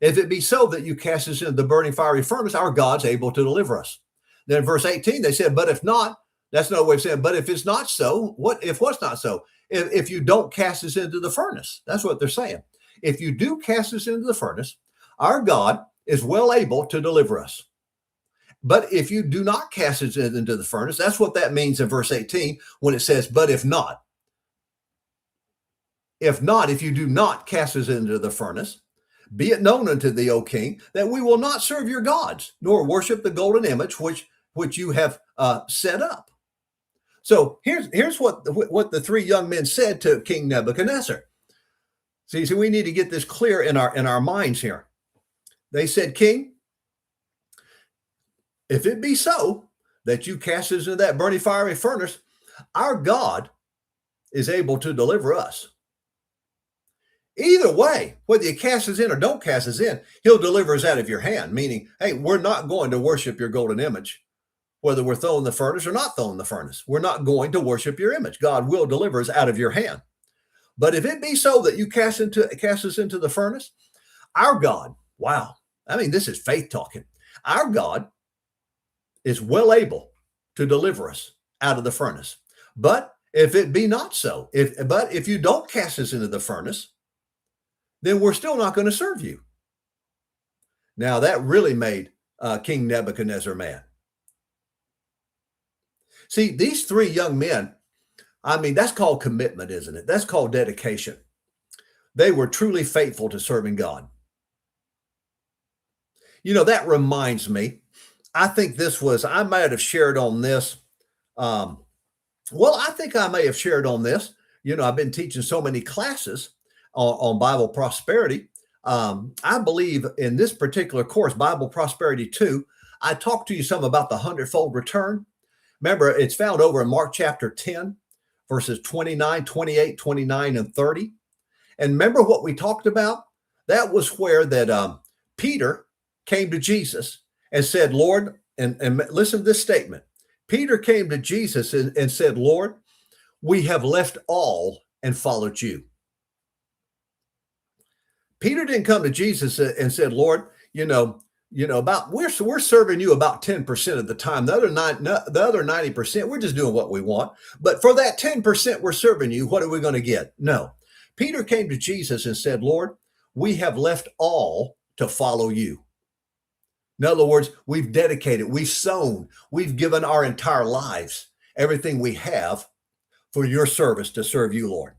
If it be so that you cast us into the burning fiery furnace, our God's able to deliver us. Then in verse 18, they said, but if not, that's another way of saying, but if it's not so, what if what's not so? If you don't cast us into the furnace, that's what they're saying. If you do cast us into the furnace, our God is well able to deliver us. But if you do not cast us into the furnace, that's what that means in verse 18 when it says, but if not. If you do not cast us into the furnace, be it known unto thee, O king, that we will not serve your gods, nor worship the golden image which you have set up. So here's what the three young men said to King Nebuchadnezzar. See, we need to get this clear in our minds here. They said, King, if it be so that you cast us into that burning fiery furnace, our God is able to deliver us. Either way, whether you cast us in or don't cast us in, he'll deliver us out of your hand, meaning, hey, we're not going to worship your golden image, whether we're thrown in the furnace or not thrown in the furnace. We're not going to worship your image. God will deliver us out of your hand. But if it be so that you cast us into the furnace, our God, wow, I mean, this is faith talking. Our God is well able to deliver us out of the furnace. But if it be not so, if you don't cast us into the furnace, then we're still not going to serve you. Now that really made King Nebuchadnezzar mad. See, these three young men, I mean, that's called commitment, isn't it? That's called dedication. They were truly faithful to serving God. You know, that reminds me, I think I might have shared on this. I think I may have shared on this. You know, I've been teaching so many classes on Bible prosperity. I believe in this particular course, Bible Prosperity 2, I talked to you some about the 100-fold return. Remember, it's found over in Mark chapter 10, verses 29, 28, 29, and 30. And remember what we talked about? That was where that Peter came to Jesus and said, Lord, and listen to this statement. Peter came to Jesus and said, Lord, we have left all and followed you. Peter didn't come to Jesus and said, Lord, we're serving you about 10% of the time. The other 90%, we're just doing what we want. But for that 10% we're serving you, what are we going to get? No. Peter came to Jesus and said, Lord, we have left all to follow you. In other words, we've dedicated, we've sown, we've given our entire lives, everything we have for your service to serve you, Lord.